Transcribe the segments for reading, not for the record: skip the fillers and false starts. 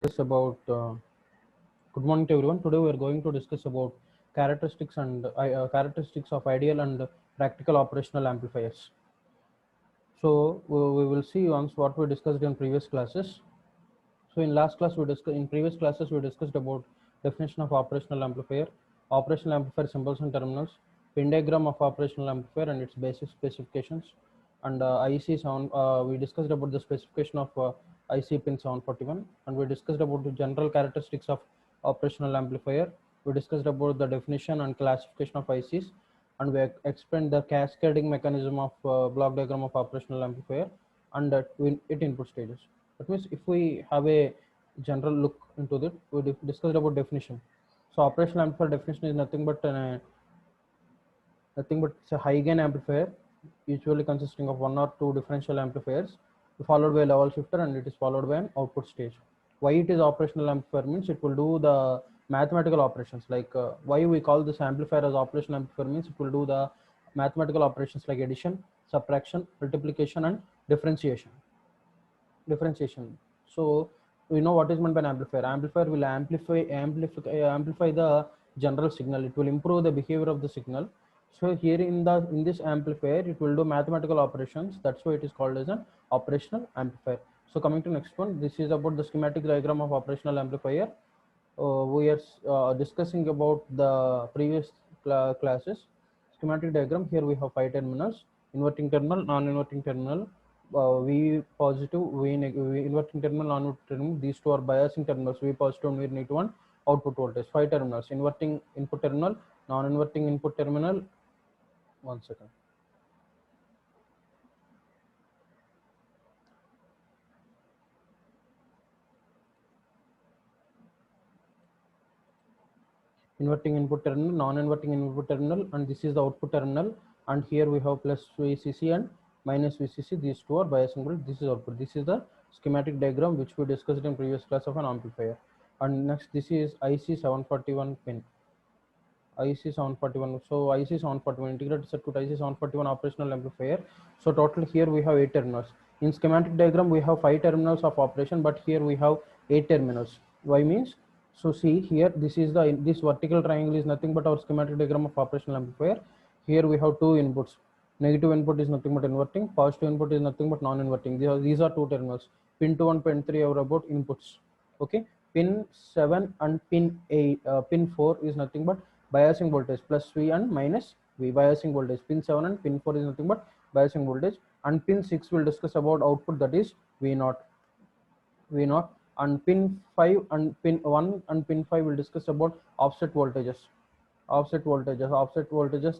Discuss about good morning to everyone. Today we are going to discuss about characteristics of ideal and practical operational amplifiers. So we will see once what we discussed in previous classes. So in previous classes we discussed about definition of operational amplifier symbols and terminals, pin diagram of operational amplifier and its basic specifications, and IC sound. We discussed about the specification of IC pin 741, and we discussed about the general characteristics of operational amplifier. We discussed about the definition and classification of ICs, and we explained the cascading mechanism of block diagram of operational amplifier and its input stages. That means if we have a general look into that, we discussed about definition. So operational amplifier definition is nothing but it's a high gain amplifier, usually consisting of one or two differential amplifiers, followed by a level shifter, and it is followed by an output stage. Why it is operational amplifier means it will do the mathematical operations. Like why we call this amplifier as operational amplifier means it will do the mathematical operations like addition, subtraction, multiplication, and differentiation. So we know what is meant by an amplifier. Amplifier will amplify the general signal. It will improve the behavior of the signal. So here in this amplifier, it will do mathematical operations. That's why it is called as an operational amplifier. So coming to next one, this is about the schematic diagram of operational amplifier. We are discussing about the previous classes. Schematic diagram. Here we have 5 terminals: inverting terminal, non-inverting terminal, V positive, V inverting terminal, non-inverting terminal. These two are biasing terminals. V positive and V negative one. Output voltage. 5 terminals: inverting input terminal, non-inverting input terminal. One second. Inverting input terminal, non-inverting input terminal, and this is the output terminal. And here we have plus VCC and minus VCC. These two are biasing voltage. This is output. This is the schematic diagram which we discussed in previous class of an amplifier. And next, this is IC 741 pin. IC 741. So IC 741 integrated circuit IC 741 operational amplifier. So total here we have 8 terminals. In schematic diagram we have 5 terminals of operation, but here we have 8 terminals. Why means? So see here, this vertical triangle is nothing but our schematic diagram of operational amplifier. Here we have two inputs. Negative input is nothing but inverting. Positive input is nothing but non-inverting. These are 2 terminals. Pin 2 and pin 3 are about inputs. Okay. Pin 7 and pin 8, pin 4 is nothing but biasing voltage, plus V and minus V. Biasing voltage. Pin 7 and pin 4 is nothing but biasing voltage. And pin 6 will discuss about output, that is V0. And pin 5 and pin 1 and pin 5 will discuss about offset voltages.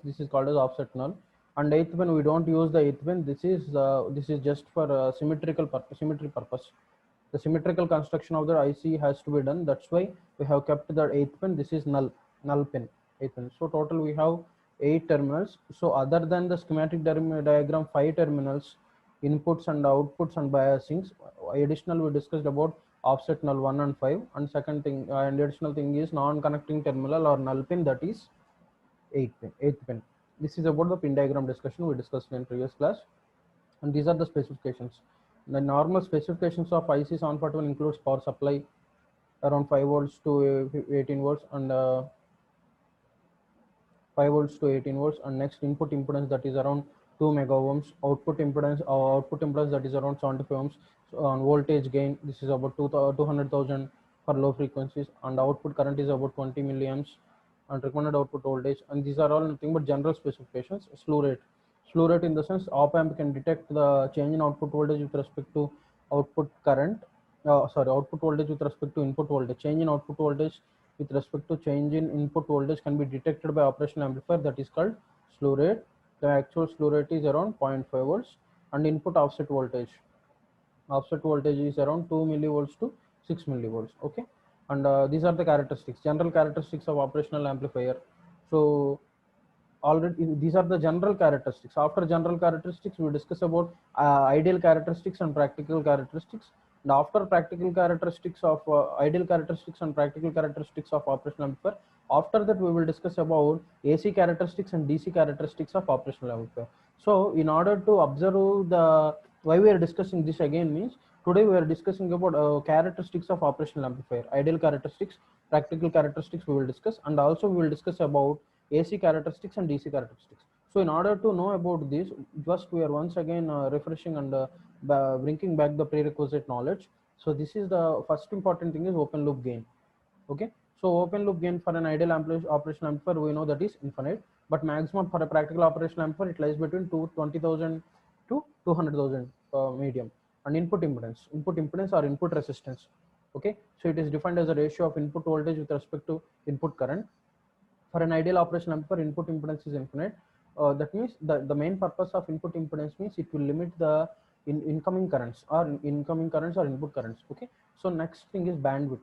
This is called as offset null. And eighth pin, we don't use the eighth pin. This is just for symmetry purpose. The symmetrical construction of the IC has to be done. That's why we have kept the eighth pin. This is null pin, eighth pin. So total we have 8 terminals. So other than the schematic diagram, 5 terminals, inputs and outputs and biasings. Additional we discussed about offset null 1 and 5. And second thing, and additional thing is non-connecting terminal or null pin, that is eighth pin. This is about the pin diagram discussion we discussed in previous class. And these are the specifications. The normal specifications of IC 741 includes power supply around 5 volts to 18 volts and 5 volts to 18 volts, and next input impedance that is around 2 mega ohms, output impedance that is around 75 ohms. So on voltage gain, this is about 200,000 for low frequencies, and output current is about 20 milliamps, and recommended output voltage. And these are all nothing but general specifications. Slew rate in the sense op amp can detect the change in output voltage with respect to output current. Output voltage with respect to input voltage. Change in output voltage with respect to change in input voltage can be detected by operational amplifier, that is called slew rate. The actual slew rate is around 0.5 volts, and input offset voltage. Offset voltage is around 2 millivolts to 6 millivolts. Okay, and these are the general characteristics of operational amplifier. So already these are the general characteristics. After general characteristics, we discuss about ideal characteristics and practical characteristics. And after practical characteristics of ideal characteristics and practical characteristics of operational amplifier, after that we will discuss about AC characteristics and DC characteristics of operational amplifier. So in order to observe the why we are discussing this again means Today we are discussing about characteristics of operational amplifier, ideal characteristics, practical characteristics we will discuss, and also we will discuss about AC characteristics and DC characteristics. So in order to know about this, just we are once again refreshing and bringing back the prerequisite knowledge. So this is the first important thing is open loop gain. Okay, so open loop gain for an ideal operational amplifier we know that is infinite, but maximum for a practical operational amplifier it lies between 20,000 to 200,000 medium. And input impedance or input resistance. Okay, so it is defined as a ratio of input voltage with respect to input current. For an ideal operational amplifier, input impedance is infinite. That means the main purpose of input impedance means it will limit the incoming currents or input currents. Okay, so next thing is bandwidth.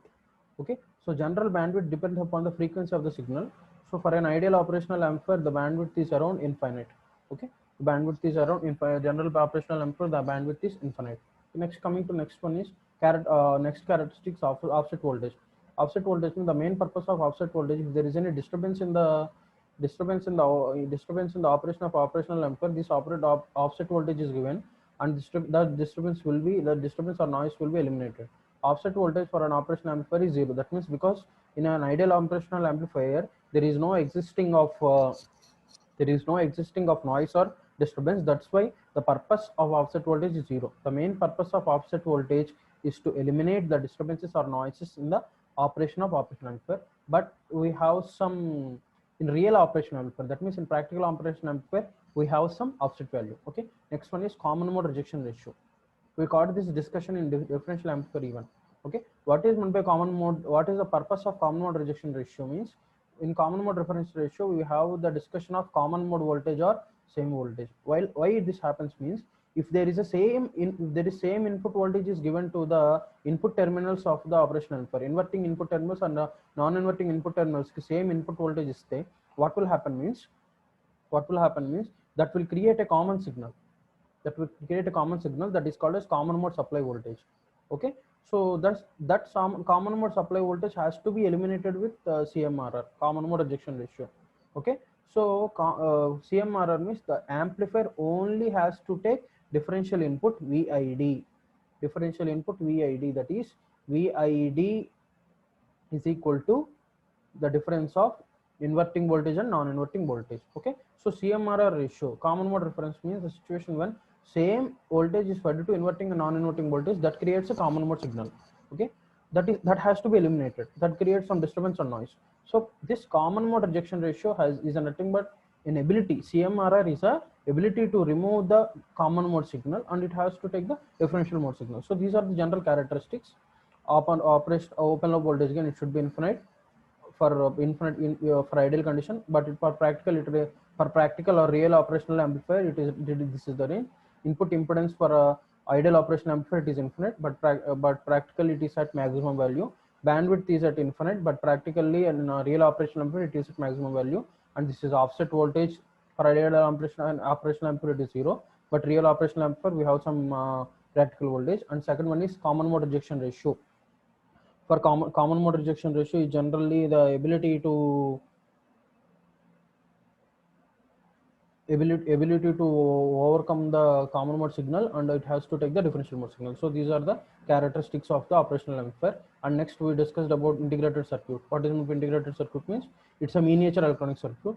Okay, so general bandwidth depends upon the frequency of the signal. So for an ideal operational amplifier, the bandwidth is around infinite. Okay, the bandwidth is around general operational amplifier, the bandwidth is infinite. Next, coming to next one is next characteristics of offset voltage. Offset voltage means the main purpose of offset voltage, if there is any disturbance in the operation of operational amplifier, this offset voltage is given, and the disturbance or noise will be eliminated. Offset voltage for an operational amplifier is zero. That means because in an ideal operational amplifier there is no existing of noise or disturbance. That's why the purpose of offset voltage is zero. The main purpose of offset voltage is to eliminate the disturbances or noises in the operation of operational amplifier. But we have some in real operational amplifier, that means in practical operational amplifier we have some offset value. Okay, next one is common mode rejection ratio. We got this discussion in differential amplifier even. Okay, what is meant by common mode, what is the purpose of common mode rejection ratio means, in common mode reference ratio we have the discussion of common mode voltage or same voltage. While why this happens means, if there is a same input voltage is given to the input terminals of the operational amplifier, inverting input terminals and non-inverting input terminals same input voltage is there, what will happen means that will create a common signal, that is called as common mode supply voltage. Okay, so that some common mode supply voltage has to be eliminated with CMRR, common mode rejection ratio. Okay, so CMRR means the amplifier only has to take differential input VID, that is VID is equal to the difference of inverting voltage and non-inverting voltage. Okay, so CMRR ratio, common mode reference, means the situation when same voltage is fed to inverting and non-inverting voltage, that creates a common mode signal. Okay, that has to be eliminated, that creates some disturbance or noise. So this common mode rejection ratio is nothing but an ability. CMRR is a ability to remove the common mode signal and it has to take the differential mode signal. So these are the general characteristics. Open loop voltage gain, it should be infinite for for ideal condition, but for practical or real operational amplifier this is the range. Input impedance for ideal operational amplifier it is infinite, but practically it is at maximum value. Bandwidth is at infinite, but practically and real operational amplifier it is at maximum value. And this is offset voltage for ideal operational amplifier it is zero, but real operational amplifier we have some practical voltage. And second one is common mode rejection ratio. For common mode rejection ratio is generally the ability to overcome the common mode signal, and it has to take the differential mode signal. So these are the characteristics of the operational amplifier. And next we discussed about integrated circuit. What is integrated circuit means? It's a miniature electronic circuit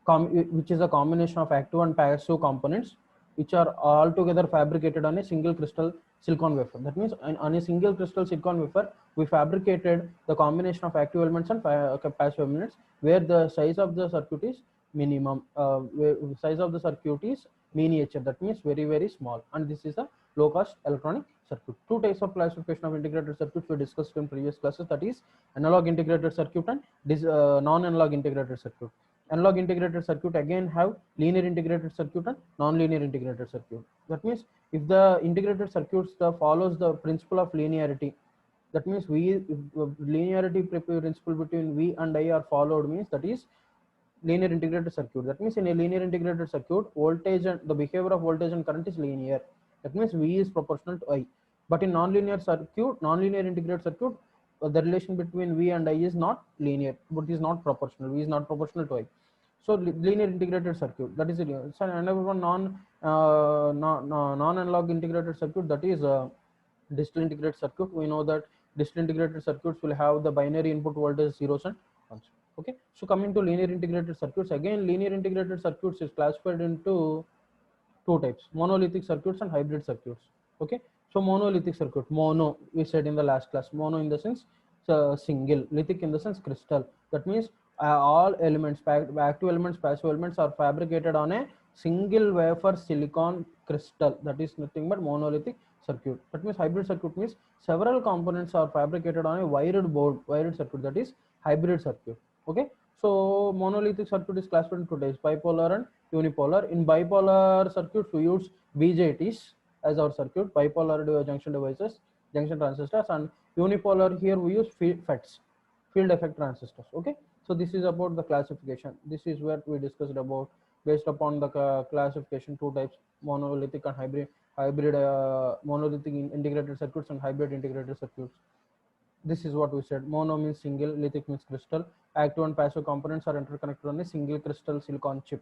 which is a combination of active and passive components which are all together fabricated on a single crystal silicon wafer. That means on a single crystal silicon wafer we fabricated the combination of active elements and passive elements, where the size of the circuit is minimum, size of the circuit is miniature, that means very very small, and this is a low cost electronic circuit. Two types of classification of integrated circuits we discussed in previous classes, that is analog integrated circuit and non-analog integrated circuit. Analog integrated circuit again have linear integrated circuit and non-linear integrated circuit. That means if the integrated circuits follows the principle of linearity, that means linearity principle between V and I are followed, means that is linear integrated circuit. That means in a linear integrated circuit, voltage and the behavior of voltage and current is linear. That means V is proportional to I. But in non-linear integrated circuit, the relation between V and I is not linear, but is not proportional. V is not proportional to I. So linear integrated circuit, that is it. So another one non-analog integrated circuit, that is Digital integrated circuit, we know that digital integrated circuits will have the binary input voltage zeros and ones. Okay, so coming to linear integrated circuits, again linear integrated circuits is classified into two types: monolithic circuits and hybrid circuits. Okay, so monolithic circuit, mono we said in the last class, mono in the sense single, lithic in the sense crystal. That means all elements, active elements, passive elements are fabricated on a single wafer silicon crystal. That is nothing but monolithic circuit. That means hybrid circuit means several components are fabricated on a wired board, wired circuit. That is hybrid circuit. Okay, so monolithic circuit is classified into two types: bipolar and unipolar. In bipolar circuits, we use BJTs as our circuit, bipolar junction devices, junction transistors, and unipolar here we use FETs, field effect transistors. Okay, so this is about the classification. This is what we discussed about based upon the classification: two types, monolithic and hybrid monolithic integrated circuits and hybrid integrated circuits. This is what we said: mono means single, lithic means crystal. Active and passive components are interconnected on a single crystal silicon chip.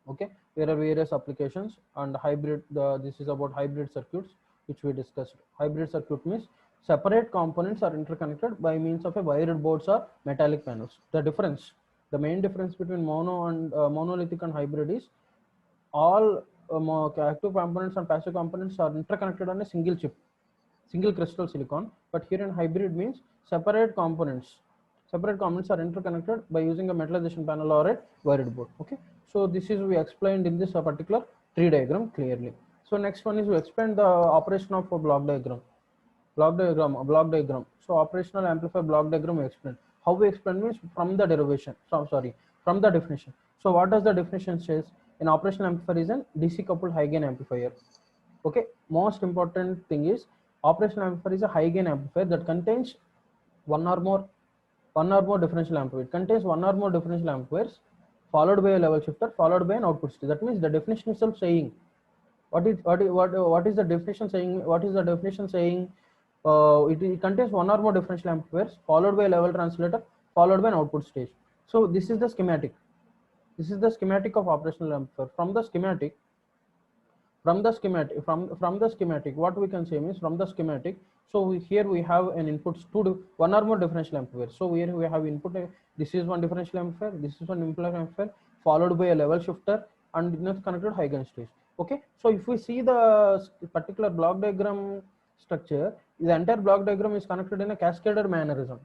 Okay, there are various applications. And hybrid, this is about hybrid circuits, which we discussed. Hybrid circuit means separate components are interconnected by means of a wired boards or metallic panels. The main difference between mono and monolithic and hybrid is all active components and passive components are interconnected on a single chip, single crystal silicon. But here in hybrid means separate components are interconnected by using a metallization panel or a wired board. Okay, so this is we explained in this particular tree diagram clearly. So next one is we explain the operation of a block diagram. So operational amplifier block diagram we explain. How we explain means from the derivation, from the definition. So what does the definition says? An operational amplifier is an DC coupled high gain amplifier. Okay, most important thing is operational amplifier is a high gain amplifier that contains one or more differential amplifiers. It contains one or more differential amplifiers followed by a level shifter followed by an output stage. That means the definition itself saying what is the definition saying? What is the definition saying? It contains one or more differential amplifiers followed by a level translator followed by an output stage. So this is the schematic. This is the schematic of operational amplifier. From the schematic, what we can say means from the schematic. So here we have an input to one or more differential amplifier. So here we have input. This is one differential amplifier. This is one amplifier followed by a level shifter and not connected high gain stage. Okay. So if we see the particular block diagram structure, the entire block diagram is connected in a cascader mannerism.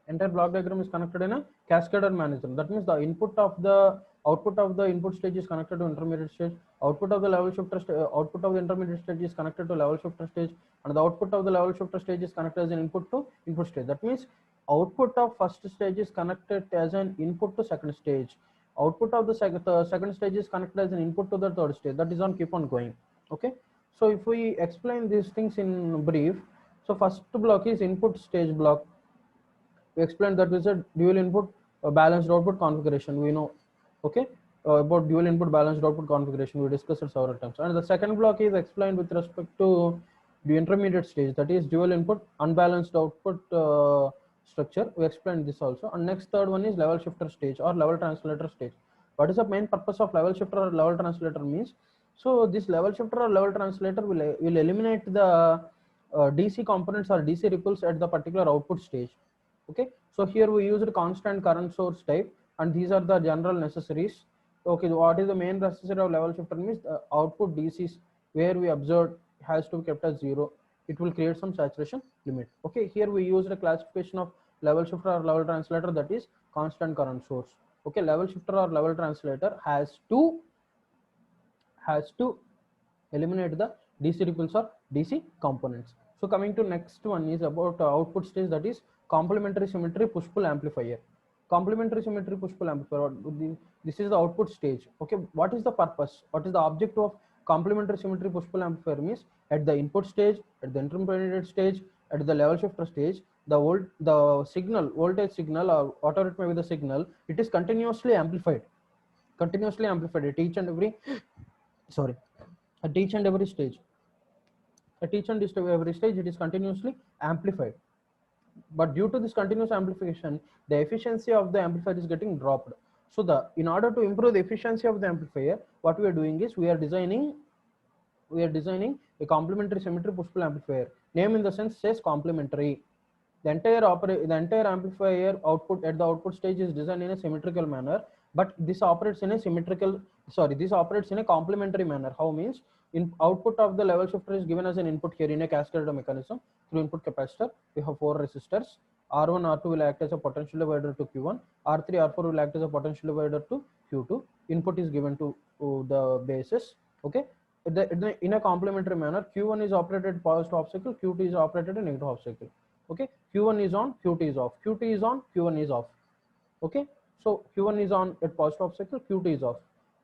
Entire block diagram is connected in a cascader mannerism. That means the output of the input stage is connected to intermediate stage. Output of the level shifter output of the intermediate stage is connected to level shifter stage, and the output of the level shifter stage is connected as an input to input stage. That means output of first stage is connected as an input to second stage. Output of the second stage is connected as an input to the third stage. That is on keep on going. Okay. So if we explain these things in brief, so first block is input stage block. We explained that is a dual input balanced output configuration. We know, okay, about dual input balanced output configuration. We discussed it several times. And the second block is explained with respect to the intermediate stage, that is dual input unbalanced output structure. We explained this also. And next third one is level shifter stage or level translator stage. What is the main purpose of level shifter or level translator means? So this level shifter or level translator will eliminate the DC components or DC ripples at the particular output stage. Okay, so here we used constant current source type, and these are the general necessaries. Okay, what is the main necessary of level shifter means the output DCs where we observed has to be kept as 0. It will create some saturation limit. Okay, here we used a classification of level shifter or level translator, that is constant current source. Okay, level shifter or level translator has to eliminate the DC ripples or DC components. So coming to next one is about output stage, that is complementary symmetry push-pull amplifier. Complementary symmetry push-pull amplifier. This is the output stage. Okay, what is the purpose? What is the object of complementary symmetry push-pull amplifier means? At the input stage, at the intermediate stage, at the level shifter stage, the voltage signal or whatever it may be the signal, it is continuously amplified at each and every at each and every stage. At each and every stage, it is continuously amplified. But due to this continuous amplification, the efficiency of the amplifier is getting dropped. So in order to improve the efficiency of the amplifier, what we are doing is we are designing we are designing a complementary symmetry push pull amplifier. Name in the sense says complementary. The entire amplifier output at the output stage is designed in a symmetrical manner, but this operates in a complementary manner. How means, in output of the level shifter is given as an input here in a cascade mechanism through input capacitor. We have 4 resistors. R1, R2 will act as a potential divider to Q1. R3, R4 will act as a potential divider to Q2. Input is given to the bases. Okay. In a complementary manner, Q1 is operated positive half cycle, Q2 is operated in negative half cycle. Okay, Q1 is on, Q2 is off, Q2 is on, Q1 is off. Okay, so Q1 is on at positive half cycle, Q2 is off,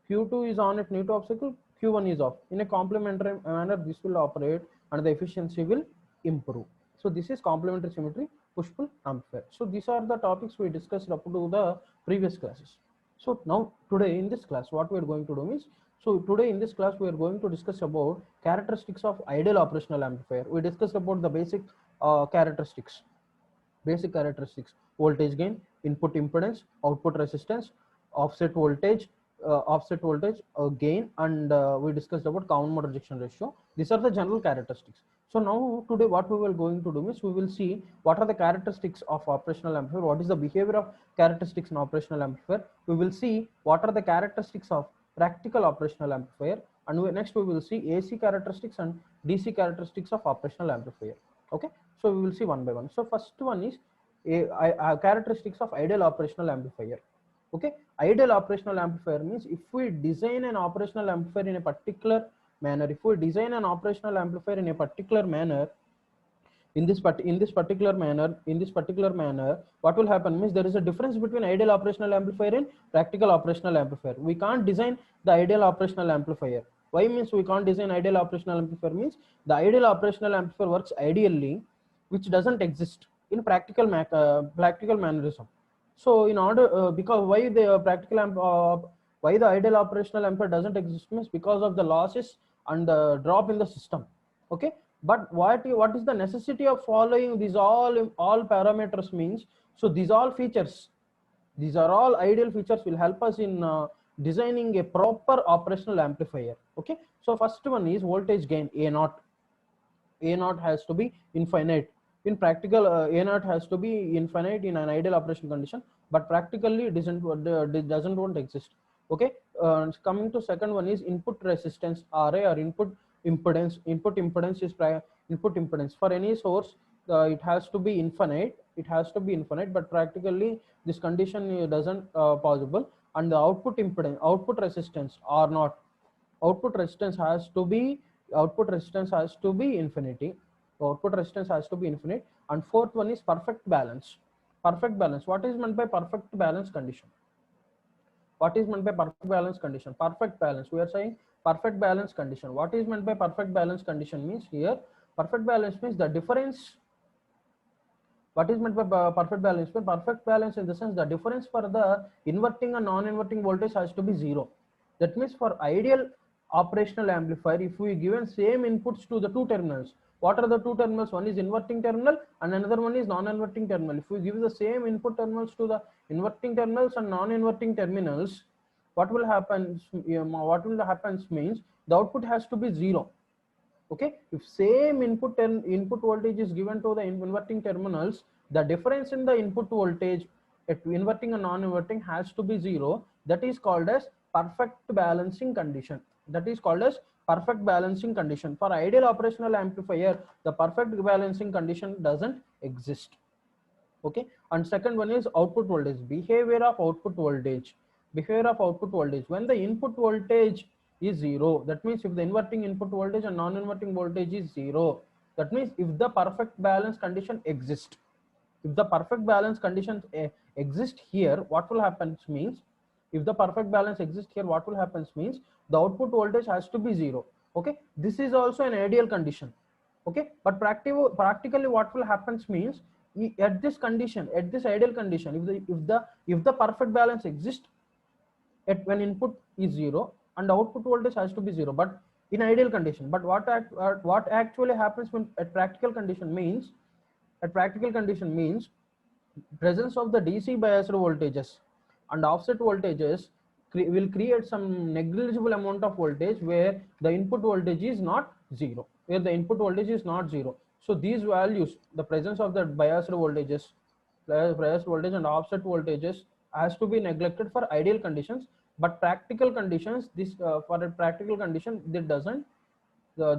Q2 is on at negative half cycle, Q1 is off. In a complementary manner, this will operate and the efficiency will improve. So this is complementary symmetry push pull amplifier. So these are the topics we discussed up to the previous classes. So now today in this class, what we are going to do is, so today in this class we are going to discuss about characteristics of ideal operational amplifier. We discussed about the basic characteristics, voltage gain, input impedance, output resistance, offset voltage, gain, and we discussed about common mode rejection ratio. These are the general characteristics. So now today what we will going to do is, we will see what are the characteristics of operational amplifier, what is the behavior of characteristics in operational amplifier. We will see what are the characteristics of practical operational amplifier, and next we will see AC characteristics and DC characteristics of operational amplifier. Okay, so we will see one by one. So first one is characteristics of ideal operational amplifier. Okay, ideal operational amplifier means if we design an operational amplifier in a particular manner, in this particular manner, what will happen means, there is a difference between ideal operational amplifier and practical operational amplifier. We can't design the ideal operational amplifier. Why means we can't design ideal operational amplifier means, the ideal operational amplifier works ideally, which doesn't exist in practical mannerism. So in order because why the why the ideal operational amplifier doesn't exist means, because of the losses and the drop in the system. Okay, but what is the necessity of following these all parameters means, so these all features, these are all ideal features, will help us in designing a proper operational amplifier. Okay, so first one is voltage gain, A0 has to be infinite. In practical, A0 has to be infinite in an ideal operation condition, but practically it doesn't won't exist. Okay, coming to second one is input resistance, RA, or input impedance. Input impedance for any source, it has to be infinite. But practically this condition doesn't possible. And the output impedance, output resistance R0, output resistance has to be infinity. And fourth one is perfect balance. What is meant by perfect balance condition? Perfect balance, we are saying perfect balance condition. What is meant by perfect balance condition means, here perfect balance means the difference. What is meant by perfect balance? Perfect balance in the sense, the difference for the inverting and non-inverting voltage has to be zero. That means for ideal operational amplifier, if we given same inputs to the two terminals, what are the two terminals? One is inverting terminal and another one is non-inverting terminal. If we give the same input terminals to the inverting terminals and non-inverting terminals, what will happen means, the output has to be zero. Okay, if same input voltage is given to the inverting terminals, the difference in the input voltage at inverting and non-inverting has to be zero. That is called as perfect balancing condition. For ideal operational amplifier, the perfect balancing condition doesn't exist. Okay, and second one is output voltage, behavior of output voltage. When the input voltage is zero, that means if the inverting input voltage and non-inverting voltage is zero, that means if the perfect balance condition exists, here, what will happen means, the output voltage has to be zero. Okay, this is also an ideal condition. Okay, but practically what will happen means, at this ideal condition, if the perfect balance exists at when input is zero and output voltage has to be zero, but in ideal condition. But what actually happens when at practical condition means, presence of the DC biased voltages and offset voltages will create some negligible amount of voltage where the input voltage is not zero, where the input voltage is not zero. So these values, the presence of the biased voltages, biased voltage and offset voltages has to be neglected for ideal conditions, but practical conditions, this for a practical condition, that doesn't,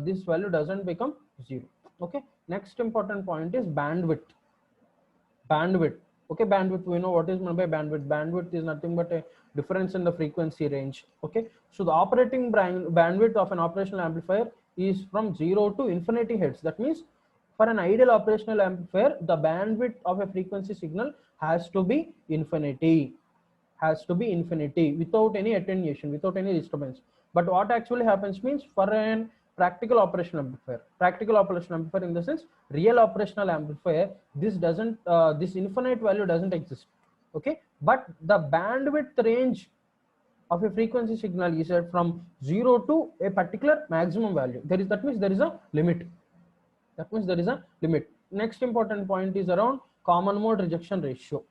this value doesn't become zero. Okay, next important point is bandwidth. Bandwidth. Okay, bandwidth, we know what is meant by bandwidth. Bandwidth is nothing but a difference in the frequency range. Okay, so the operating bandwidth of an operational amplifier is from 0 to infinity hertz. That means for an ideal operational amplifier, the bandwidth of a frequency signal has to be infinity, without any attenuation, without any disturbance. But what actually happens means, for an practical operational amplifier in the sense real operational amplifier, this doesn't, this infinite value doesn't exist. Okay, but the bandwidth range of a frequency signal is set from 0 to a particular maximum value. That means there is a limit. Next important point is around common mode rejection ratio.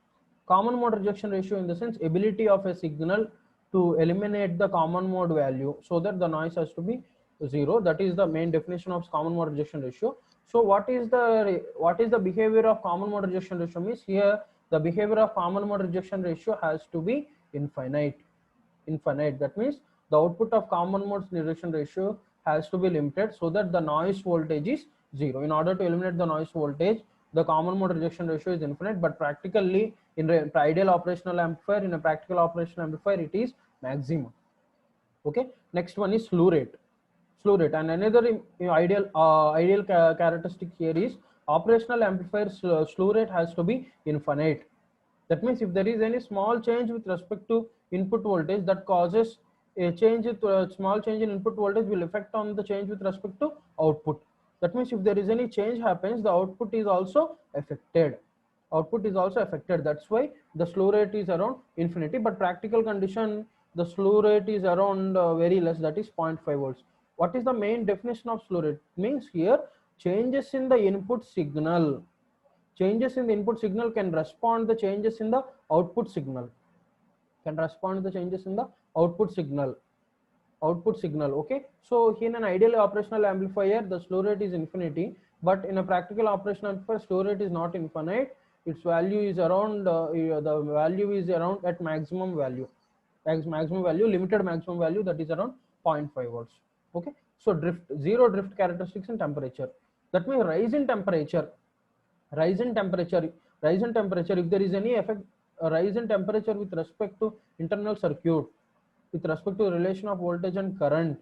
Common mode rejection ratio in the sense ability of a signal to eliminate the common mode value so that the noise has to be zero. That is the main definition of common mode rejection ratio. So what is the behavior of common mode rejection ratio means? Here the behavior of common mode rejection ratio has to be infinite. That means the output of common mode rejection ratio has to be limited so that the noise voltage is zero. In order to eliminate the noise voltage, the common mode rejection ratio is infinite, but practically in an ideal operational amplifier, in a practical operational amplifier, it is maximum. Okay, next one is slew rate. And another ideal characteristic here is operational amplifier slew rate has to be infinite. That means if there is any small change with respect to input voltage that causes a change, small change in input voltage will affect on the change with respect to output. That means if there is any change happens, the output is also affected. That's why the slew rate is around infinity, but practical condition, the slew rate is around very less, that is 0.5 volts. What is the main definition of slew rate? Means here changes in the input signal. Changes in the input signal can respond the changes in the output signal. Okay, so in an ideal operational amplifier, the slew rate is infinity, but in a practical operational amplifier, slew rate is not infinite. Its value is around the value is around at maximum value, limited maximum value, that is around 0.5 volts. Okay, so zero drift characteristics and temperature. That means rise in temperature. If there is any effect, rise in temperature with respect to internal circuit, with respect to relation of voltage and current.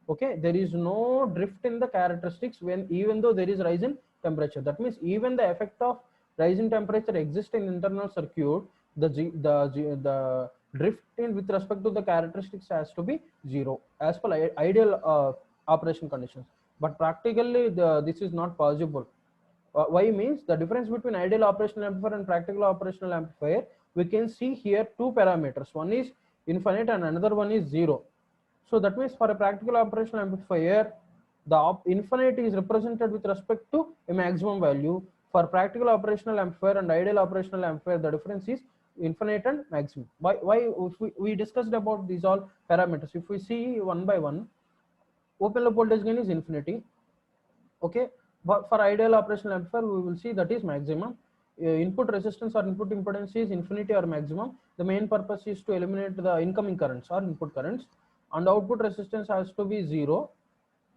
Okay, there is no drift in the characteristics even though there is rise in temperature. That means even the effect of rise in temperature exists in internal circuit, the drift in with respect to the characteristics has to be zero as per ideal operation conditions. But practically this is not possible. Why means the difference between ideal operational amplifier and practical operational amplifier, we can see here two parameters. One is infinite and another one is zero. So that means for a practical operational amplifier, the infinite is represented with respect to a maximum value. For practical operational amplifier and ideal operational amplifier, the difference is infinite and maximum. Why we discussed about these all parameters. If we see one by one, open loop voltage gain is infinity. Okay, but for ideal operational amplifier, we will see that is maximum. Input resistance or input impedance is infinity or maximum. The main purpose is to eliminate the incoming currents or input currents, and output resistance has to be zero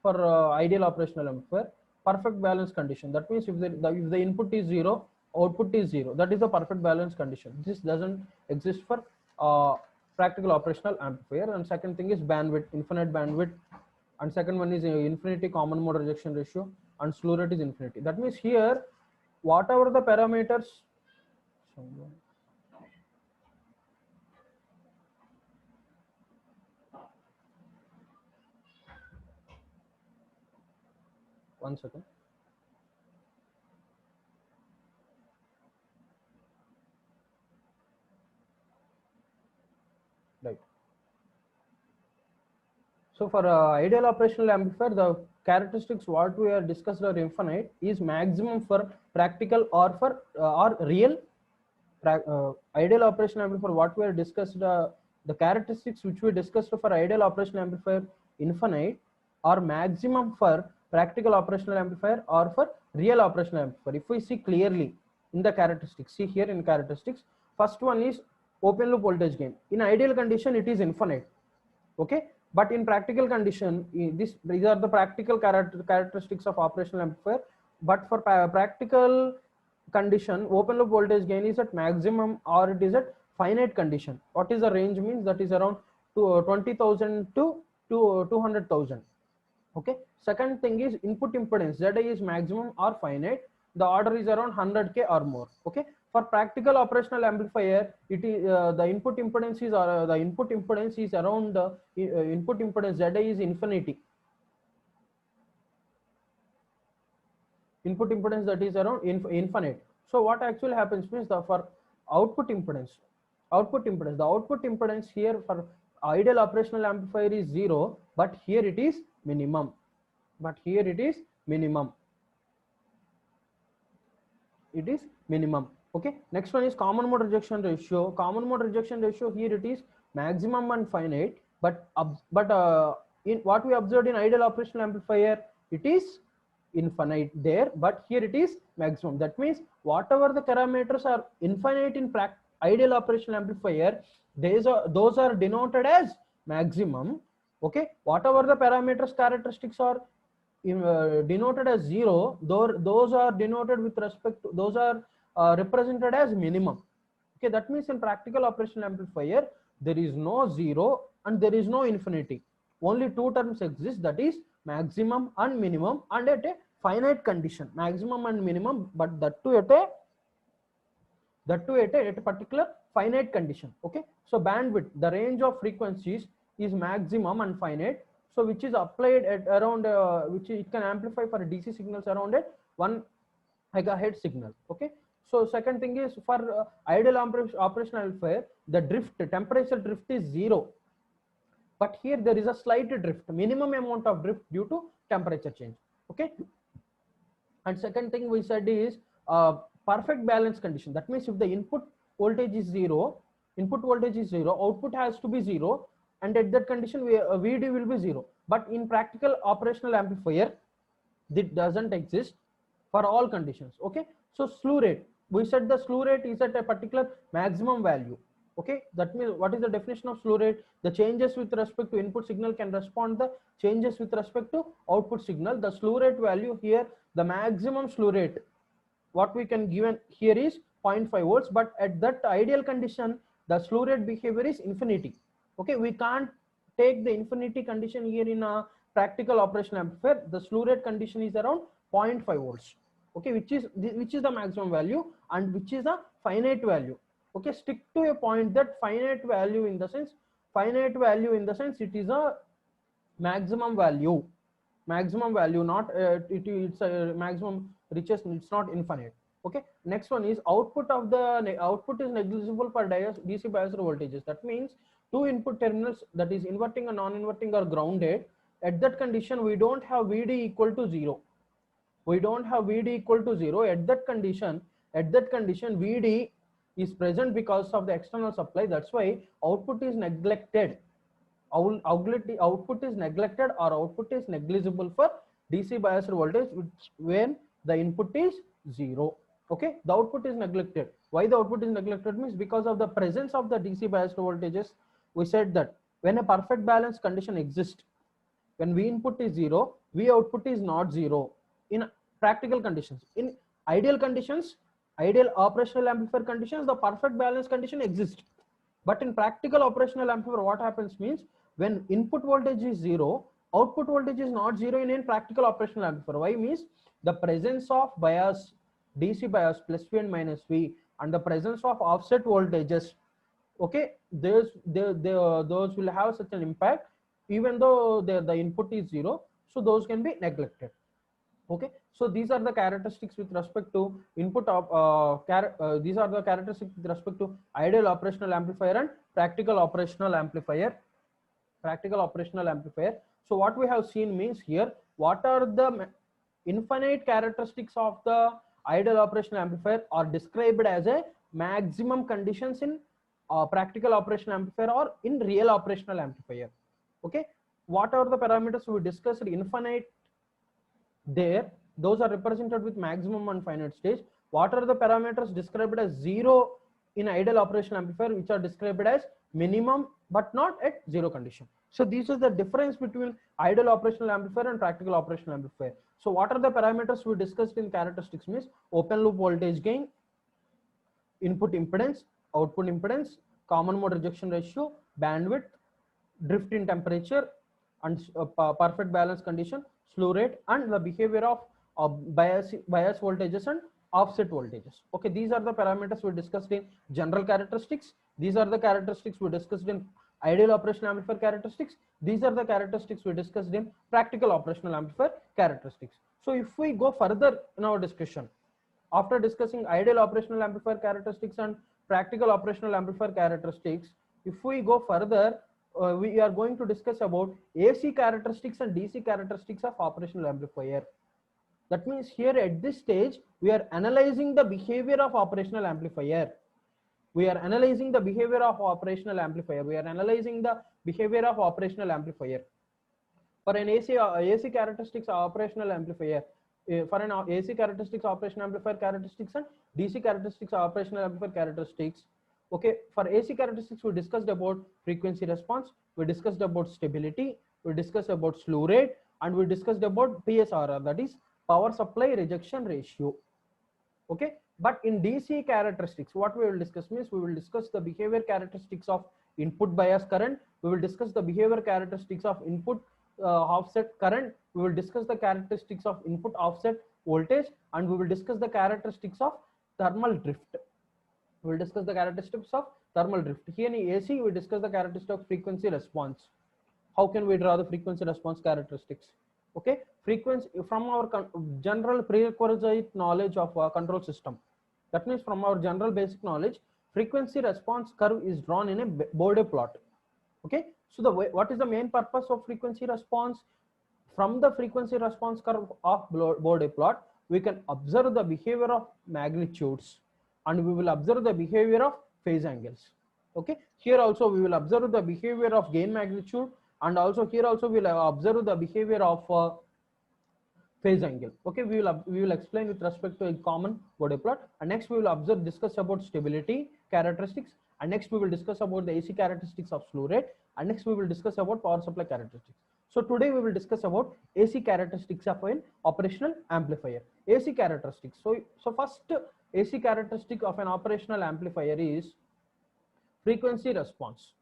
for ideal operational amplifier. Perfect balance condition. That means if the input is zero, output is zero. That is the perfect balance condition. This doesn't exist for practical operational amplifier. And second thing is bandwidth, infinite bandwidth. And second one is infinity common mode rejection ratio, and slew rate is infinity. That means here whatever the parameters, one second. Right. So for ideal operational amplifier, the characteristics what we are discussed are infinite is maximum for practical or for or real. Ideal operational amplifier what we are discussed The characteristics which we discussed for ideal operational amplifier infinite or maximum for practical operational amplifier or for real operational amplifier. If we see clearly in the characteristics, see here in characteristics, first one is open loop voltage gain. In ideal condition it is infinite, okay, but in practical condition these are the practical characteristics of operational amplifier. But for practical condition, open loop voltage gain is at maximum or it is at finite condition. What is the range means? That is around 20,000 to 200,000. Okay. Second thing is input impedance, ZI is maximum or finite. The order is around 100k or more. Okay. For practical operational amplifier, it is the input impedance is around the input impedance ZI is infinity. Input impedance that is around infinite. So what actually happens means for output impedance, the output impedance here for ideal operational amplifier is 0, but here it is minimum. It is minimum. Okay. Next one is common mode rejection ratio. Common mode rejection ratio here it is maximum and finite, but in what we observed in ideal operational amplifier, it is infinite there, but here it is maximum. That means whatever the parameters are infinite in ideal operational amplifier, those are denoted as maximum. Okay. Whatever the parameters characteristics are denoted as 0, those are denoted with respect to, those are represented as minimum. Okay. That means in practical operational amplifier there is no 0 and there is no infinity. Only two terms exist, that is maximum and minimum, and at a finite condition, maximum and minimum, but that too at a particular finite condition. Okay. So bandwidth, the range of frequencies is maximum and finite, so which is applied at around which it can amplify for DC signals around at 1 megahertz signal. Okay. So second thing is for ideal operational amplifier, the temperature drift is 0, but here there is a slight drift, minimum amount of drift due to temperature change. Okay. And second thing we said is perfect balance condition. That means if the input voltage is 0, output has to be 0, and at that condition VD will be 0. But in practical operational amplifier, that doesn't exist for all conditions. Okay. So slew rate, we said the slew rate is at a particular maximum value. Okay. That means what is the definition of slew rate? The changes with respect to input signal can respond the changes with respect to output signal. The slew rate value here, the maximum slew rate what we can given here is 0.5 volts, but at that ideal condition the slew rate behavior is infinity. Okay. We can't take the infinity condition here in a practical operational amplifier. The slew rate condition is around 0.5 volts. Okay. Which is the maximum value and which is a finite value. Okay. Stick to a point that finite value in the sense it is a maximum value, not it's a maximum reaches, it's not infinite. Okay. Next one is output is negligible for DC bias voltages. That means two input terminals, that is inverting and non-inverting, are grounded. At that condition we don't have VD equal to 0. At that condition VD is present because of the external supply. That's why output is neglected. Output is neglected or output is negligible for DC biased voltage when the input is 0. Okay. The output is neglected. Why the output is neglected means because of the presence of the DC biased voltages. We said that when a perfect balance condition exists, when V input is 0, V output is not 0 in practical conditions. In ideal conditions, ideal operational amplifier conditions, the perfect balance condition exists. But in practical operational amplifier, what happens means when input voltage is 0, output voltage is not 0 in practical operational amplifier. Why means the presence of bias, DC bias plus V and minus V, and the presence of offset voltages. Okay, those will have such an impact even though the input is 0. So those can be neglected. Okay. So these are the characteristics with respect to input of these are the characteristics with respect to ideal operational amplifier and practical operational amplifier. So what we have seen means here, what are the infinite characteristics of the ideal operational amplifier are described as a maximum conditions in practical operational amplifier or in real operational amplifier. Okay, what are the parameters we discussed? Infinite there, those are represented with maximum and finite stage. What are the parameters described as zero in ideal operational amplifier, which are described as minimum but not at zero condition? So this is the difference between ideal operational amplifier and practical operational amplifier. So what are the parameters we discussed in characteristics? Means open loop voltage gain, input impedance, output impedance, common mode rejection ratio, bandwidth, drift in temperature, and perfect balance condition, slew rate, and the behavior of bias voltages and offset voltages. Okay, these are the parameters we discussed in general characteristics. These are the characteristics we discussed in ideal operational amplifier characteristics. These are the characteristics we discussed in practical operational amplifier characteristics. So if we go further in our discussion, after discussing ideal operational amplifier characteristics and practical operational amplifier characteristics, if we go further, we are going to discuss about AC characteristics and DC characteristics of operational amplifier. That means here at this stage, we are analyzing the behavior of operational amplifier. We are analyzing the behavior of operational amplifier. We are analyzing the behavior of operational amplifier. For an AC characteristics operational amplifier, for an AC characteristics operational amplifier characteristics and DC characteristics operational amplifier characteristics. Okay, for AC characteristics, we discussed about frequency response, we discussed about stability, we discussed about slew rate, and we discussed about PSRR, that is power supply rejection ratio. Okay, but in DC characteristics, what we will discuss means we will discuss the behavior characteristics of input bias current, we will discuss the behavior characteristics of input offset current, we will discuss the characteristics of input offset voltage, and we will discuss the characteristics of thermal drift. We will discuss the characteristics of thermal drift. Here in AC, we discuss the characteristics of frequency response. How can we draw the frequency response characteristics? Okay, frequency from our general prerequisite knowledge of control system. That means from our general basic knowledge, frequency response curve is drawn in a Bode plot. Okay, so the way, what is the main purpose of frequency response? From the frequency response curve of Bode plot, we can observe the behavior of magnitudes, and we will observe the behavior of phase angles. Okay, here also we will observe the behavior of gain magnitude, and also here also we will observe the behavior of phase angle. Okay, we will explain with respect to a common Bode plot, and next we will discuss about stability characteristics, and next we will discuss about the AC characteristics of slew rate, and next we will discuss about power supply characteristics. So today we will discuss about AC characteristics of an operational amplifier. AC characteristics. So first AC characteristic of an operational amplifier is frequency response.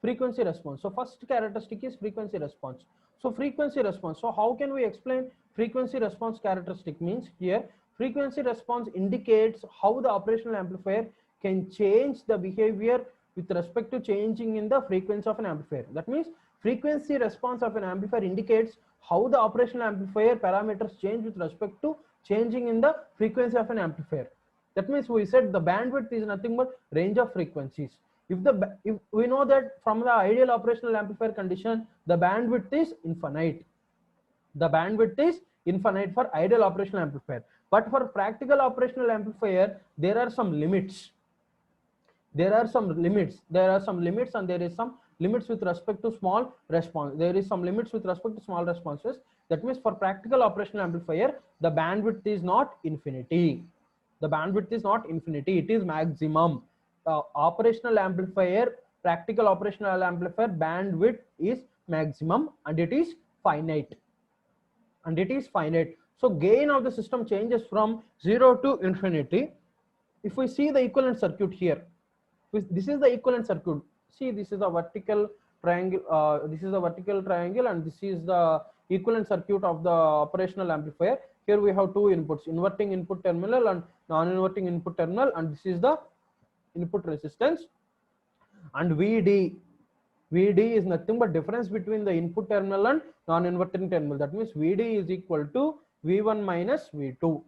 Frequency response. So first characteristic is frequency response. So frequency response. So how can we explain frequency response characteristic? Means here frequency response indicates how the operational amplifier can change the behavior with respect to changing in the frequency of an amplifier. That means frequency response of an amplifier indicates how the operational amplifier parameters change with respect to changing in the frequency of an amplifier. That means we said the bandwidth is nothing but range of frequencies. If we know that from the ideal operational amplifier condition, the bandwidth is infinite. The bandwidth is infinite for ideal operational amplifier. But for practical operational amplifier, there are some limits. There are some limits. There are some limits, and there is some limits with respect to small response. There is some limits with respect to small responses. That means for practical operational amplifier, the bandwidth is not infinity. The bandwidth is not infinity. It is maximum. Operational amplifier, practical operational amplifier bandwidth is maximum, and it is finite. And it is finite. So gain of the system changes from 0 to infinity. If we see the equivalent circuit here, this is the equivalent circuit. See, this is the vertical triangle. This is the vertical triangle, and this is the equivalent circuit of the operational amplifier. Here we have two inputs: inverting input terminal and non-inverting input terminal, and this is the input resistance. And VD is nothing but difference between the input terminal and non-inverting terminal. That means VD is equal to V1 minus V2.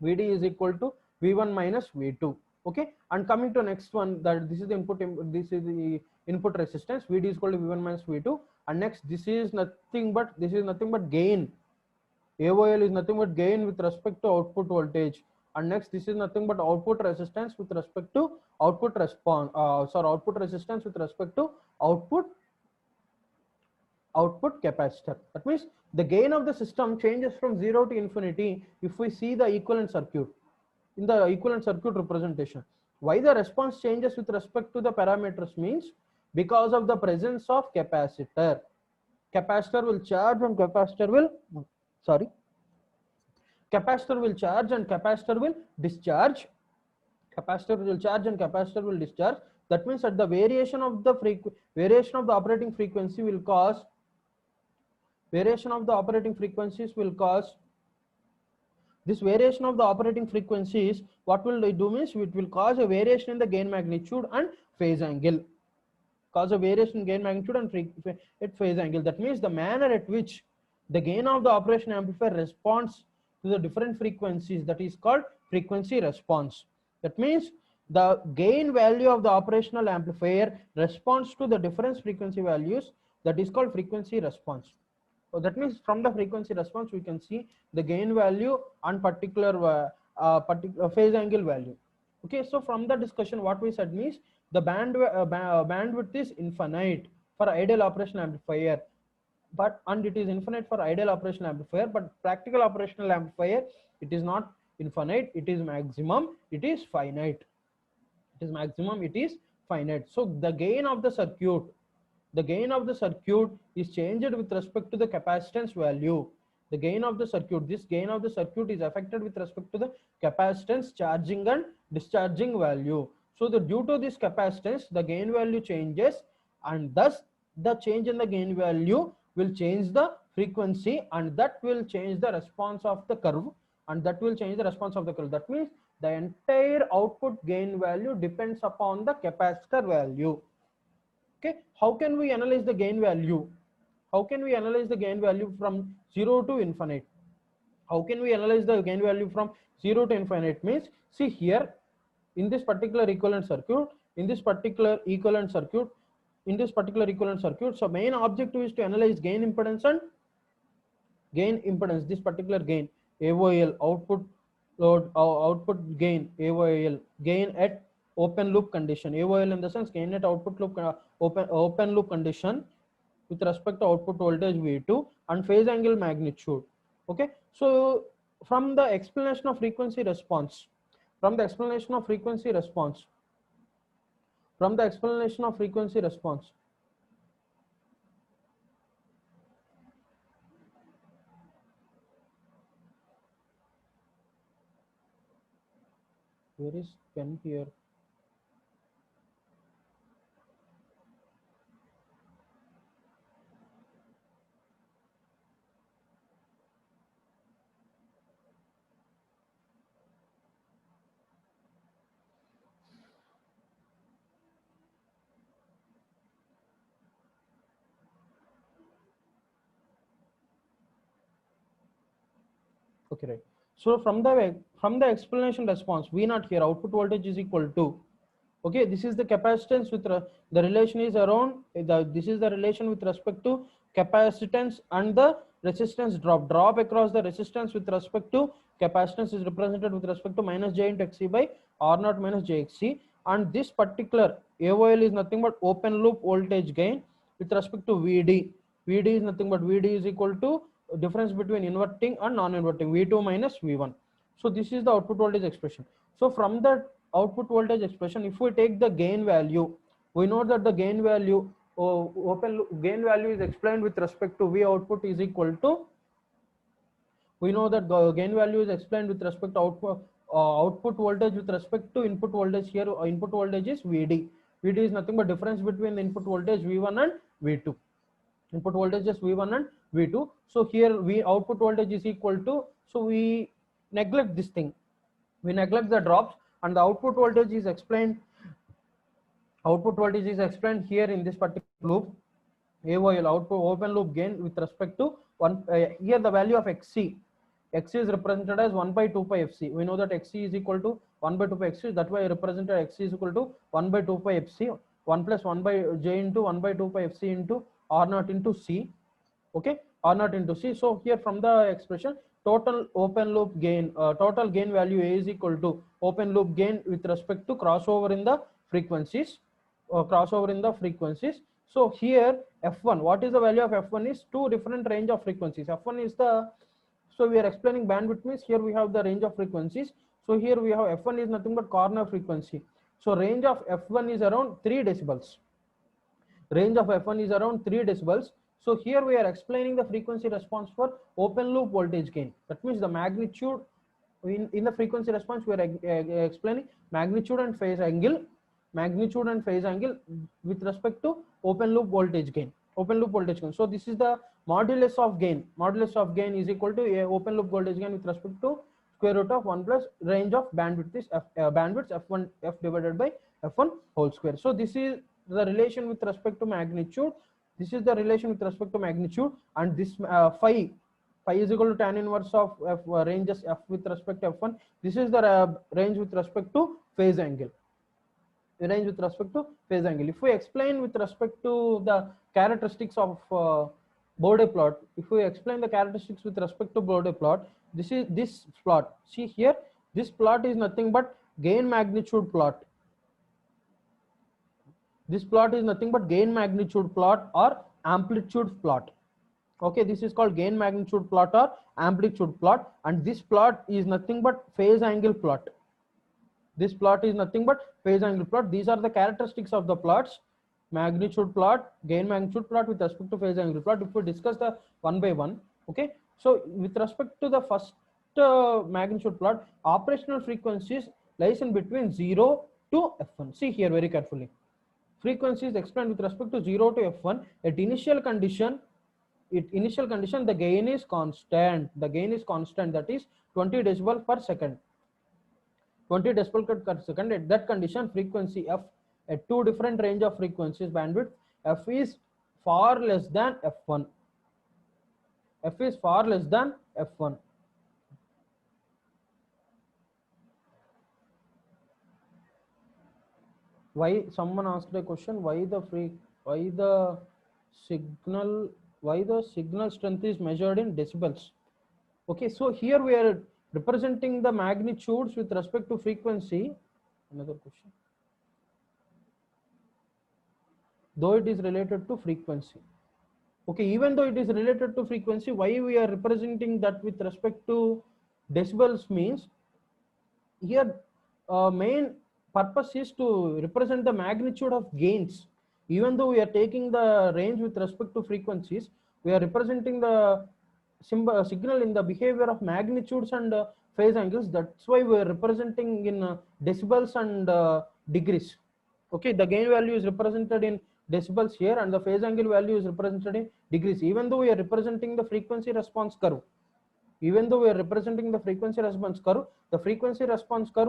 VD is equal to V1 minus V2. Okay, and coming to next one, that this is the input, this is the input resistance. VD is equal to V1 minus V2, and next this is nothing but gain. AOL is nothing but gain with respect to output voltage. and next this is nothing but output resistance with respect to output response, output resistance with respect to output capacitor. That means the gain of the system changes from 0 to infinity if we see the equivalent circuit in the equivalent circuit representation. Why the response changes with respect to the parameters means because of the presence of capacitor. Capacitor will charge and capacitor will capacitor will charge and capacitor will discharge. Capacitor will charge and capacitor will discharge. That means that the variation of the operating frequency will cause variation of the operating frequencies will cause this variation of the operating frequencies. What will it do means it will cause a variation in the gain magnitude and phase angle. Cause a variation in gain magnitude and phase angle. That means the manner at which the gain of the operation amplifier responds to the different frequencies, that is called frequency response. That means the gain value of the operational amplifier responds to the different frequency values, that is called frequency response. So that means from the frequency response we can see the gain value and particular phase angle value. Okay, so from the discussion what we said means the bandwidth is infinite for ideal operational amplifier, and it is infinite for ideal operational amplifier, but practical operational amplifier it is not infinite, it is maximum, it is finite. It is maximum, it is finite. So the gain of the circuit is changed with respect to the capacitance value. The gain of the circuit, this gain of the circuit is affected with respect to the capacitance charging and discharging value. So due to this capacitance the gain value changes, and thus the change in the gain value will change the frequency, and that will change the response of the curve, That means the entire output gain value depends upon the capacitor value. Okay, how can we analyze the gain value? How can we analyze the gain value from 0 to infinite? How can we analyze the gain value from 0 to infinite? Means, see here, in this particular equivalent circuit, so main objective is to analyze gain impedance and this particular gain, AOL, output load, output gain, AOL, gain at open loop condition. AOL in the sense gain at output loop, open loop condition with respect to output voltage V2 and phase angle magnitude. Okay, so from the explanation of frequency response, where is pen here? Okay, right. So from the explanation response, V naught here, output voltage is equal to, okay, this is the capacitance with the relation is around this is the relation with respect to capacitance and the resistance drop across the resistance with respect to capacitance is represented with respect to minus J into XC by R naught minus JXC, and this particular AOL is nothing but open loop voltage gain with respect to VD. VD is nothing but VD is equal to difference between inverting and non-inverting, V2 minus V1. So this is the output voltage expression. So from the output voltage expression, if we take the gain value, we know that the gain value gain value is explained with respect to V output is equal to, we know that the gain value is explained with respect to output voltage with respect to input voltage. Here input voltage is VD. VD is nothing but difference between the input voltage V1 and V2. Input voltage is V1 and V2. So here V output voltage is equal to, so we neglect this thing. We neglect the drops, and the output voltage is explained. Output voltage is explained here in this particular loop. AOL, output open loop gain with respect to here the value of XC. XC is represented as 1 by 2 pi FC. We know that XC is equal to 1 by 2 pi FC. That's why I represented XC is equal to 1 by 2 pi FC. 1 plus 1 by J into 1 by 2 pi FC into R naught into C. Okay, R naught into C. So here from the expression, total open loop gain, total gain value A is equal to open loop gain with respect to crossover in the frequencies, crossover in the frequencies. So here f1, what is the value of f1 is two different range of frequencies. F1 is the, so we are explaining bandwidth means here we have the range of frequencies. So here we have f1 is nothing but corner frequency. So range of f1 is around 3 decibels. Range of f1 is around 3 decibels. So here we are explaining the frequency response for open loop voltage gain. That means the magnitude in the frequency response we are explaining magnitude and phase angle, magnitude and phase angle with respect to open loop voltage gain. Open loop voltage gain. So this is the modulus of gain. Modulus of gain is equal to a open loop voltage gain with respect to square root of 1 plus range of bandwidth is bandwidth f1 f divided by f1 whole square. So this is the relation with respect to magnitude. This is the relation with respect to magnitude, and this phi is equal to tan inverse of f ranges f with respect to f1. This is the range with respect to phase angle. Range with respect to phase angle. If we explain with respect to the characteristics of Bode plot, if we explain the characteristics with respect to Bode plot, this is this plot. See here, this plot is nothing but gain magnitude plot. This plot is nothing but gain magnitude plot or amplitude plot. Okay, this is called gain magnitude plot or amplitude plot, and this plot is nothing but phase angle plot. This plot is nothing but phase angle plot. These are the characteristics of the plots: magnitude plot, gain magnitude plot with respect to phase angle plot. If we discuss the one by one, okay. So with respect to the first magnitude plot, operational frequencies lies in between 0 to f1. See here very carefully. Frequency is explained with respect to 0 to f1. At initial condition, the gain is constant. The gain is constant, that is 20 decibel per second. 20 decibel per second. At that condition, frequency f at two different range of frequencies bandwidth, f is far less than f1. F is far less than f1. Why, someone asked a question, why the signal strength is measured in decibels? Okay, so here we are representing the magnitudes with respect to frequency. Another question, though it is related to frequency. Okay, even though it is related to frequency, why we are representing that with respect to decibels means here main purpose is to represent the magnitude of gains. Even though we are taking the range with respect to frequencies, we are representing the signal in the behavior of magnitudes and phase angles. That's why we are representing in decibels and degrees. Okay, the gain value is represented in decibels here, and the phase angle value is represented in degrees. Even though we are representing the frequency response curve, even though we are representing the frequency response curve,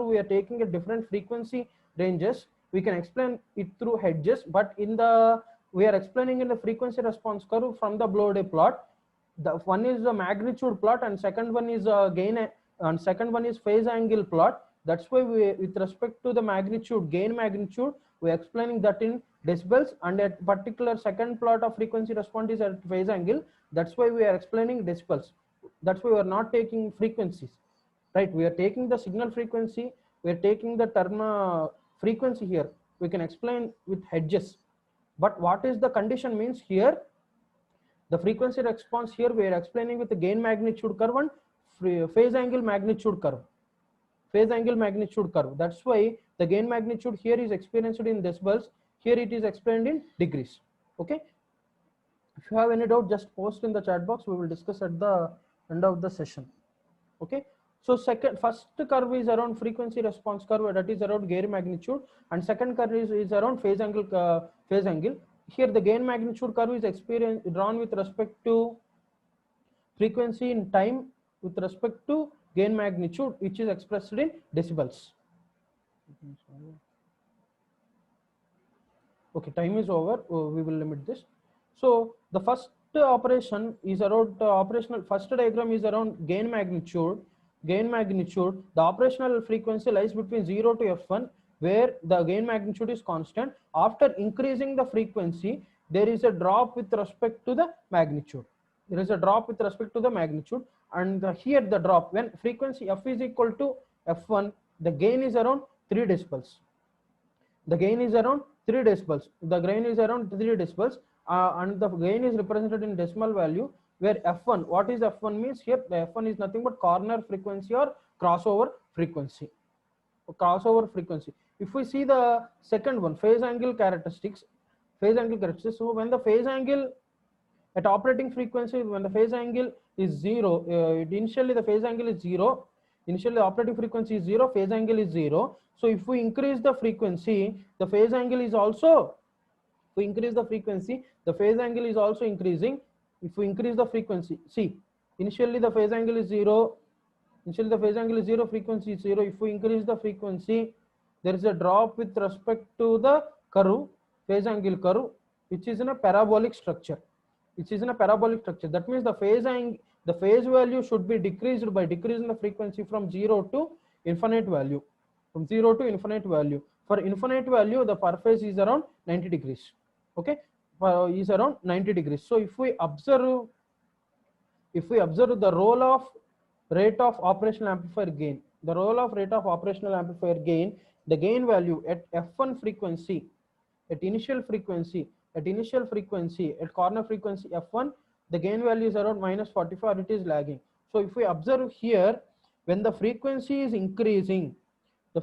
we are taking a different frequency ranges. We can explain it through hedges, but we are explaining in the frequency response curve from the Bode plot. The one is the magnitude plot, and second one is gain, and second one is phase angle plot. That's why we, with respect to the magnitude, gain magnitude, we are explaining that in decibels, and at particular second plot of frequency response is at phase angle. That's why we are explaining decibels. That's why we are not taking frequencies, right? We are taking the signal frequency, we are taking the term frequency here. We can explain with hedges. But what is the condition means here? The frequency response here we are explaining with the gain magnitude curve and phase angle magnitude curve. Phase angle magnitude curve. That's why the gain magnitude here is experienced in decibels. Here it is explained in degrees. Okay. If you have any doubt, just post in the chat box. We will discuss at the end of the session. Okay. So first curve is around frequency response curve, that is around gain magnitude, and second curve is around phase angle. Here the gain magnitude curve is drawn with respect to frequency in time with respect to gain magnitude, which is expressed in decibels. Okay, time is over. We will limit this. So the first operation is around operational. First diagram is around gain magnitude. The operational frequency lies between 0 to f1, where the gain magnitude is constant. After increasing the frequency, there is a drop with respect to the magnitude. and here the drop, when frequency f is equal to f1, the gain is around 3 decibels. The gain is around 3 decibels. The gain is around 3 decibels, and the gain is represented in decimal value, where f1, what is f1 means, here the f1 is nothing but corner frequency or crossover frequency. Crossover frequency. If we see the second one, phase angle characteristics, so when the phase angle at operating frequency, when the phase angle is 0, initially the phase angle is 0, initially the operating frequency is 0, phase angle is 0. So if we increase the frequency, the phase angle is also, if we increase the frequency, the phase angle is also increasing. If we increase the frequency, see, initially the phase angle is 0, initially the phase angle is 0, frequency is 0. If we increase the frequency, there is a drop with respect to the curve, phase angle curve, which is in a parabolic structure. Which is in a parabolic structure. That means the phase value should be decreased by decreasing the frequency from 0 to infinite value. From 0 to infinite value. For infinite value, the per phase is around 90 degrees. Okay, is around 90 degrees. So if we observe the role of rate of operational amplifier gain, the role of rate of operational amplifier gain, the gain value at f1 frequency, at initial frequency, at corner frequency f1, the gain value is around -44, it is lagging. So if we observe here, when the frequency is increasing, the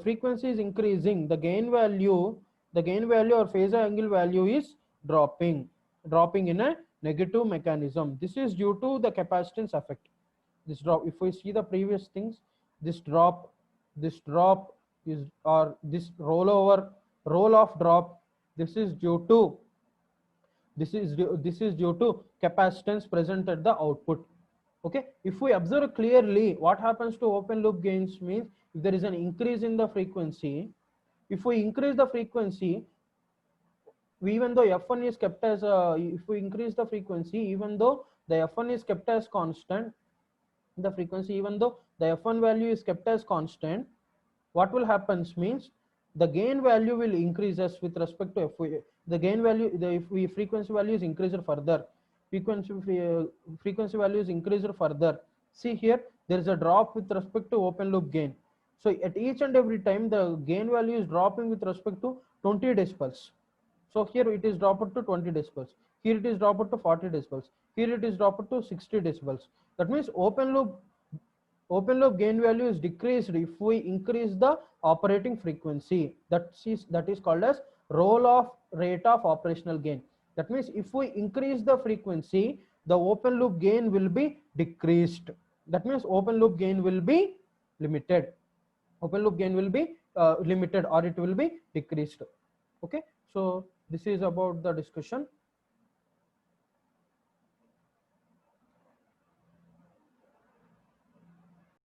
gain value or phase angle value is dropping in a negative mechanism. This is due to the capacitance effect. This drop, if we see the previous things, this drop is, or this roll off drop, this is due to capacitance present at the output. Okay, if we observe clearly, what happens to open loop gains means, if there is an increase in the frequency, if we increase the frequency, even though f1 is kept as if we increase the frequency, even though the f1 is kept as constant, the frequency, even though the f1 value is kept as constant, what will happen means, the gain value will increase as with respect to the gain value, frequency value is increased further, frequency value is increased further. See here, there is a drop with respect to open loop gain. So at each and every time, the gain value is dropping with respect to 20 decibels. So here it is dropped to 20 decibels. Here it is dropped to 40 decibels. Here it is dropped to 60 decibels. That means open loop gain value is decreased if we increase the operating frequency. That is called as rate of operational gain. That means if we increase the frequency, the open loop gain will be decreased. That means open loop gain will be limited. Open loop gain will be limited, or it will be decreased. Okay, so this is about the discussion.